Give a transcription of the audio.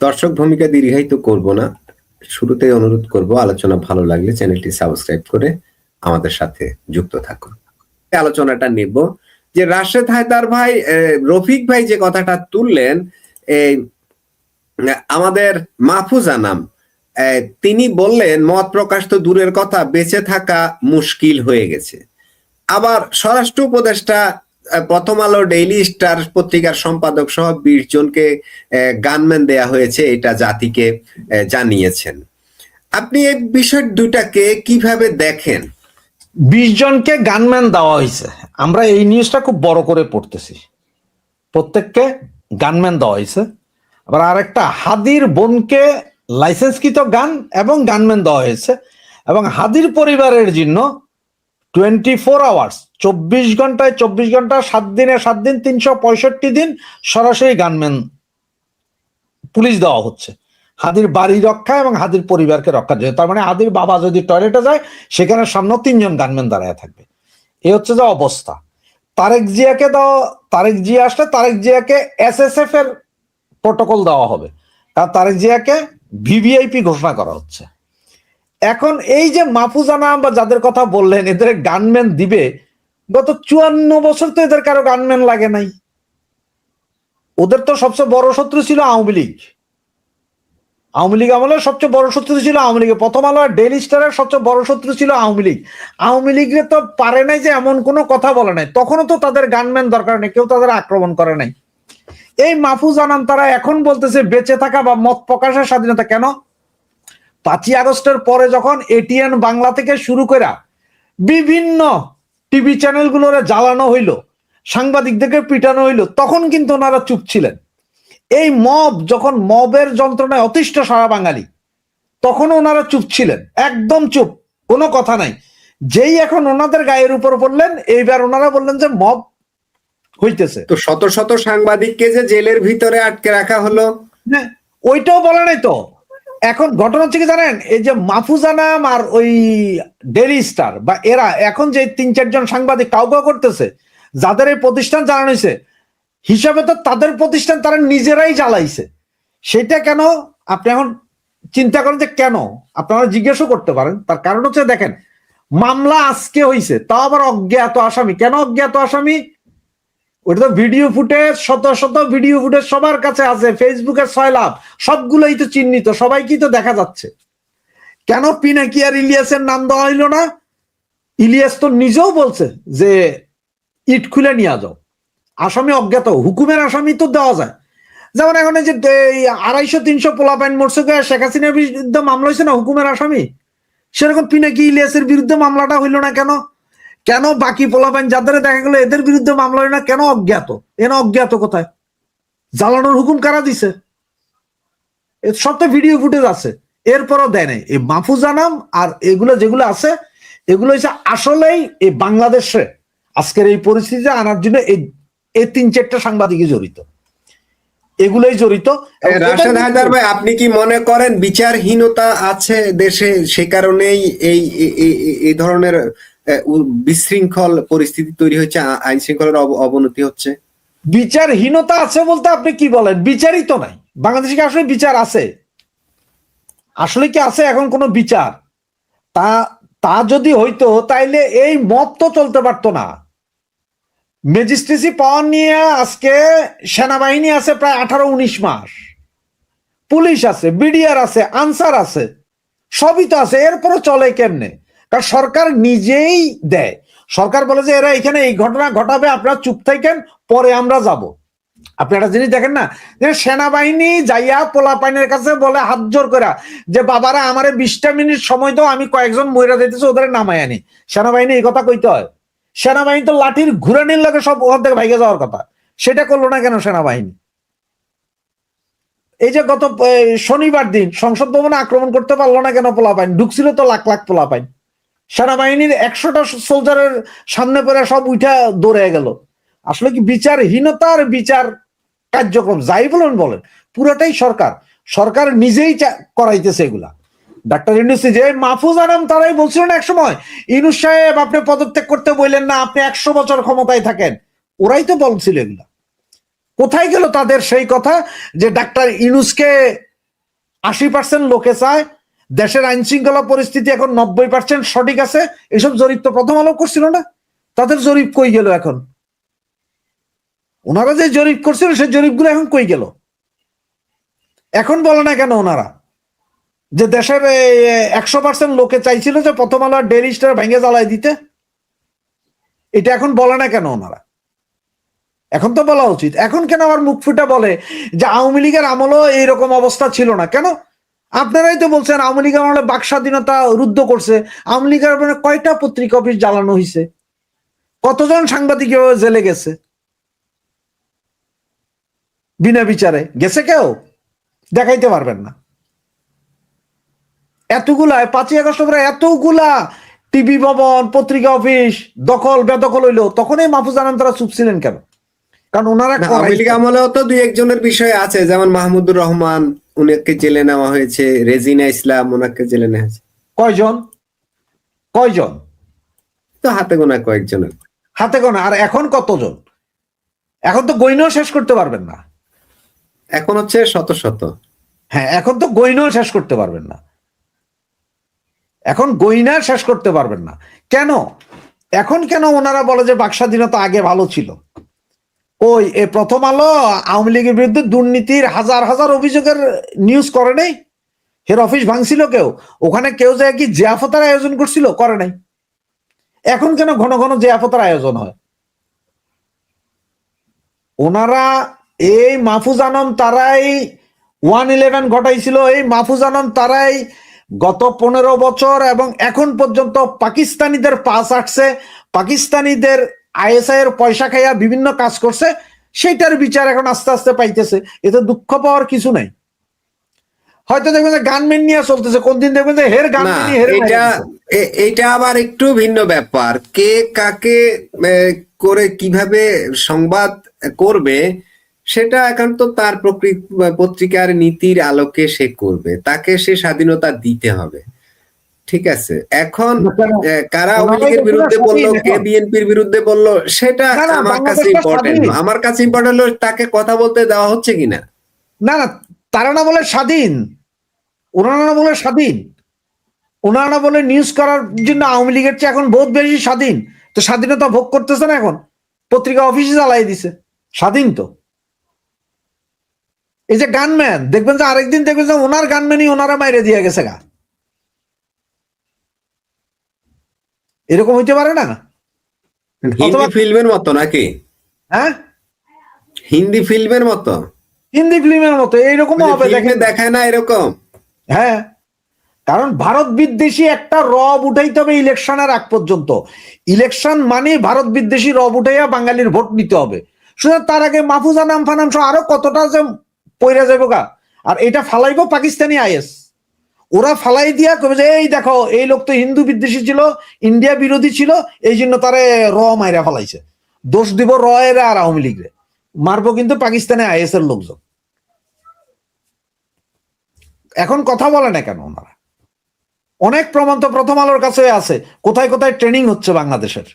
দর্শক ভূমিকা দীর্ঘায়িত করব না, শুরুতেই অনুরোধ করব আলোচনা ভালো লাগলে চ্যানেলটি সাবস্ক্রাইব করে আমাদের সাথে যুক্ত থাকুন। আলোচনাটা নেব যে রাশেদ হায়দার ভাই, রফিক ভাই যে কথাটা তুললেন, আমাদের মাহফুজ আনাম তিনি বললেন মত প্রকাশ তো দূরের কথা, বেঁচে থাকা মুশকিল হয়ে গেছে। আবার স্বরাষ্ট্র উপদেষ্টা প্রথম আলো ডেইলি স্টার পত্রিকার সম্পাদক সহ 20 জনকে গানম্যান দেয়া হয়েছে, এটা জাতিকে জানিয়েছেন। আপনি এই বিষয় দুটাকে কিভাবে দেখেন? 20 জনকে গানম্যান দেওয়া হয়েছে, আমরা এই নিউজটা খুব বড় করে পড়তেছি। প্রত্যেককে গানম্যান দেওয়া হয়েছে। আবার আরেকটা, হাদির বোনকে লাইসেন্সকৃত গান এবং গানম্যান দেওয়া হয়েছে, এবং হাদির পরিবারের জন্য 24 আওয়ার্স 24 ঘন্টায় 24 ঘন্টা 7 দিনে 7 দিন 365 দিন সরাসরি গানম্যান পুলিশ দেওয়া হচ্ছে হাদির বাড়ি রক্ষা এবং হাদির পরিবারকে রক্ষার জন্য। তার মানে হাদির বাবা যদি টয়লেটে যায় সেখানে সামনে 3 জন গানম্যান দাঁড়ায় থাকবে। এই হচ্ছে যে অবস্থা। তারেক জিয়াকে দেওয়া, তারেক জিয়া আসলে তারেক জিয়াকে SSF এর প্রটোকল দেওয়া হবে, কারণ তারেক জিয়াকে ভিভিআইপি ঘোষণা করা হচ্ছে। এখন এই যে মাহফুজ আনাম বা যাদের কথা বললেন এদের গানম্যান দিবে, গত 54 বছর তো এদের কারো গানম্যান লাগে নাই। ওদের তো সবচেয়ে বড় শত্রু ছিল আওয়ামী লীগ। আওয়ামী লীগ আমলের সবচেয়ে বড় শত্রু ছিল আওয়ামী লীগের, প্রথম আলো ডেইলি স্টারের সবচেয়ে বড় শত্রু ছিল আওয়ামী লীগ। আওয়ামী লীগের তো পারে নাই যে এমন কোনো কথা বলে নাই, তখনও তো তাদের গানম্যান দরকার নেই, কেউ তাদের আক্রমণ করে নাই। এই মাহফুজ আনাম তারা এখন বলতেছে বেঁচে থাকা বা মত প্রকাশের স্বাধীনতা। কেন? 5ই আগস্টের পরে যখন এটিএন বাংলা থেকে শুরু করে বিভিন্ন টিভি চ্যানেলগুলোরে জ্বালানো হইল, সাংবাদিকদেরকে পিটানো হইল, তখন কিন্তু ওনারা চুপ ছিলেন। এই মব যখন মবের যন্ত্রণায় অতিষ্ঠ সারা বাঙালি, তখন ওনারা চুপ ছিলেন, একদম চুপ, কোনো কথা নাই। যেই এখন ওনাদের গায়ের উপর পড়লেন, এইবার ওনারা বললেন যে মব হইতেছে। তো শত শত সাংবাদিককে যে জেলের ভিতরে আটকে রাখা হলো, হ্যাঁ, ওইটাও বলে নাই তো। এখন ঘটনা হচ্ছে কি জানেন, এই যে মাহফুজ আনাম আর ওই ডেইলি স্টার বা এরা এখন যে 3-4 জন সাংবাদিক কাউকে করতেছে, যাদের এই প্রতিষ্ঠান জানানো হয়েছে, হিসাবে তো তাদের প্রতিষ্ঠান তারা নিজেরাই জ্বালাইছে। সেটা কেন আপনি এখন চিন্তা করেন যে কেন, আপনারা জিজ্ঞাসা করতে পারেন। তার কারণ হচ্ছে দেখেন, মামলা আজকে হয়েছে, তাও আবার অজ্ঞাত আসামি। কেন অজ্ঞাত আসামি? ওটা তো ভিডিও ফুটেজ, শত শত ভিডিও ফুটেজ সবার কাছে আছে, ফেসবুকে 6 লাখ, সবগুলোই তো চিহ্নিত, সবাইকেই তো দেখা যাচ্ছে। কেন পিনাকি আর ইলিয়াসের নাম দেওয়া হইল না? ইলিয়াস তো নিজেও বলছে যে ইট খুলে নিয়ে যাও, আসামি অজ্ঞাত, হুকুমের আসামি তো দেওয়া যায়। যেমন এখন এই যে 250-300 পোলাপাইন মরছে, শেখ হাসিনার বিরুদ্ধে মামলা হয়েছে না, হুকুমের আসামি। সেরকম পিনাকি ইলিয়াসের বিরুদ্ধে মামলাটা হইল না কেন? কেন বাকি পোলাপাইন যাদের দেখা গেল এদের বিরুদ্ধে মামলা হয় না কেন? অজ্ঞাত। এনা অজ্ঞাত কোথায়? জ্বালানোর হুকুম কারা দিছে? সব তো ভিডিও ফুটেজ আছে, এরপরও দেয় নাই। এই মাহফুজ আনাম আর এগুলো যেগুলো আছে, এগুলো হচ্ছে আসলেই এই বাংলাদেশে আজকের এই পরিস্থিতিতে আনার জন্য এই 3-4টা সাংবাদিকই জড়িত, এগুলোই জড়িত। রাশেদ হায়দার ভাই, আপনি কি মনে করেন বিচারহীনতা আছে দেশে, সে কারণেই এই ধরনের বিশৃঙ্খল পরিস্থিতি তৈরি হচ্ছে, আইন শৃঙ্খলার অবনতি হচ্ছে? বিচারহীনতা আছে বলতে আপনি কি বলেন? বিচারই তো নাই বাংলাদেশে। কি আসলে বিচার আছে? আসলে কি আছে এখন কোনো বিচার? তা যদি হইতো তাইলে এই মত তো চলতে পারতো না। ম্যাজিস্ট্রেসি পাওয়ার নিয়ে আজকে সেনাবাহিনী আছে প্রায় 18-19 মাস, পুলিশ আছে, বিডিআর আছে, আনসার আছে, সবই তো আছে, এরপরও চলে কেমনে? কারণ সরকার নিজেই দেয়। সরকার বলে যে এরা এখানে এই ঘটনা ঘটাবে, আপনারা চুপ থাকেন, পরে আমরা যাব। আপনি একটা জিনিস দেখেন না, যে সেনাবাহিনী যাইয়া পোলাপাইনের কাছে বলে হাত জোর করে যে বাবারা আমারে 20টা মিনিট সময় দাও, আমি কয়েকজন মহিলা দিতেছে ওদের নামাই আনি। সেনাবাহিনী এই কথা কইতে হয়? সেনাবাহিনী তো লাঠির ঘুরানির লাগে সব ওখান থেকে ভাইগে যাওয়ার কথা, সেটা করলো না কেন সেনাবাহিনী? এই যে গত শনিবার দিন সংসদ ভবনে আক্রমণ করতে পারলো না কেন পোলাপাইন? ঢুকছিল তো লাখ লাখ পোলাপাইন, সেনাবাহিনীর 100টা সোলজারের সামনে পড়ে সব উঠা দৌড়ে গেল। আসলে কি বিচারহীনতা আর বিচার কার্যক্রম যাই বলেন পুরোটাই সরকার নিজেই করাইতেছে এগুলা। ডাক্তার ইউনূস যে মাহফুজ আনাম তারাই বলছিল না একসময়, ইউনূস সাহেব আপনি পদত্যাগ করতে বললেন না, আপনি 100 বছর ক্ষমতায় থাকেন। ওরাই তো বলছিল এগুলা। কোথায় গেল তাদের সেই কথা যে ডাক্তার ইউনূসকে 80% লোকে চায় দেশের আইন শৃঙ্খলা পরিস্থিতি এখন 90% সঠিক আছে। এসব জরিপ তো প্রথম আলো করছিল না, তাদের জরিপ কই গেল এখন? ওনারা যে জরিপ করছিল সেই জরিপগুলো এখন কই গেল? এখন বলে না কেন ওনারা যে দেশের 100% লোকে চাইছিল যে প্রথম আলো আর ডেইলি স্টার ভেঙে জ্বালায় দিতে? এটা এখন বলে না কেন ওনারা? এখন তো বলা উচিত। এখন কেন আবার মুখ ফুটে বলে যে আওয়ামী লীগের আমলও এইরকম অবস্থা ছিল না? কেন? আপনারাই তো বলছেন আওয়ামী লীগ আমলে বাক স্বাধীনতা রুদ্ধ করছে। আওয়ামী লীগের মানে কয়টা পত্রিকা অফিস জ্বালানো হয়েছে, কতজন সাংবাদিক জেলে গেছে বিনা বিচারে? গেছে কেউ? দেখাইতে পারবেন না। এতগুলা 5ই আগস্ট পরে এতগুলা টিভি ভবন পত্রিকা অফিস দখল বেদখল হইলো, তখনই মাহফুজ আনাম তারা চুপ ছিলেন কেন? কারণ ওনারা আওয়ামী লীগ আমলেও তো দুই একজনের বিষয় আছে, যেমন মাহমুদুর রহমান, উনাকে জেলে নেওয়া হয়েছে, রেজিনা ইসলাম, ওনাকে জেলে নেওয়া হয়েছে। কয়জন? কয়জন? তো হাতে গোনা কয়েকজনের। হাতে গোনা। আর এখন কতজন? এখন তো গইনাও শেষ করতে পারবেন না। এখন হচ্ছে শত শত। হ্যাঁ, এখন তো গইনাও শেষ করতে পারবেন না। এখন গইনা শেষ করতে পারবেন না কেন? এখন কেন ওনারা বলে যে বাক স্বাধীনতা আগে ভালো ছিল? ওই এ প্রথম আলো আওয়ামী লীগের বিরুদ্ধে দুর্নীতির হাজার হাজার অভিযোগের নিউজ করে নাই? হের অফিস ভাঙছিল কেউ? ওখানে কেউ যায় কি জিয়াফতার আয়োজন করছিল? করে নাই। এখন কেন ঘন ঘন জিয়াফতার আয়োজন হয়? ওনারা এই মাহফুজ আনাম তারাই 111 ঘটাইছিল। এই মাহফুজ আনাম তারাই গত 15 বছর এবং এখন পর্যন্ত পাকিস্তানিদের পাস আটছে, পাকিস্তানিদের আইএসআই এর পয়সা খাইয়া বিভিন্ন কাজ করছে, সেটার বিচার এখন আস্তে আস্তে পাইতেছে। এতে দুঃখ পাওয়ার কিছু নাই। হয়তো দেখবেন যে গানম্যান নিয়ে চলতেছে, কোন দিন দেখবেন যে হের না, গানম্যানই হের এটা আবার একটু ভিন্ন ব্যাপার। কে কাকে করে কিভাবে সংবাদ করবে সেটা একান্ত তার পত্রিকার নীতির আলোকে সে করবে, তাকে সে স্বাধীনতা দিতে হবে। ঠিক আছে, এখন কারা আওয়ামী লীগের বিরুদ্ধে বললো, কে বিএনপির বিরুদ্ধে বললো, সেটা আমার কাছে ইম্পর্টেন্ট না। আমার কাছে ইম্পর্টেন্ট হলো তাকে কথা বলতে দেওয়া হচ্ছে কিনা। না না, তারা না বলে স্বাধীন, ওনারা না বলে স্বাধীন, ওনারা না বলে নিউজ করার জন্য আওয়ামী লীগের চেয়ে এখন বহুত বেশি স্বাধীন। তো স্বাধীনতা ভোগ করতেছে না এখন? পত্রিকা অফিসে জ্বালাই দিছে, স্বাধীন তো। এই যে গানম্যান, দেখবেন যে আরেকদিন দেখবেন যে ওনার গানম্যানই ওনারা মাইরে দিয়ে গেছে গা। এরকম হইতে পারে না? হিন্দি ফিল্মের মতো নাকি? হ্যাঁ, হিন্দি ফিল্মের মতো, হিন্দি ফিল্মের মতো এইরকম হবে, দেখেন দেখায় না এরকম। হ্যাঁ, কারণ ভারত বিদ্বেষী একটা রব উঠাইতে হবে ইলেকশনের আগ পর্যন্ত। ইলেকশন মানে ভারত বিদ্বেষী রব উঠাইয়া বাঙালির ভোট নিতে হবে। শুধু তার আগে মাহফুজ আনাম ফানাম সহ আরো কতটা যে পইরা যাবো গা। আর এটা ফালাইবো পাকিস্তানি আইএস। ওরা ফালাই দিয়া কবে যে এই দেখো এই লোক তো হিন্দু বিদ্বেষী ছিল, ইন্ডিয়া বিরোধী ছিল, এই জন্য তারে র মাইরা ফালাইছে। দোষ দিব র এর আর আওয়ামী লীগরে, মারবো কিন্তু পাকিস্তানে আইএস এর লোকজন। এখন কথা বলে না কেন ওনারা? অনেক প্রমাণ তো প্রথম আলোর কাছে আছে, কোথায় কোথায় ট্রেনিং হচ্ছে বাংলাদেশের।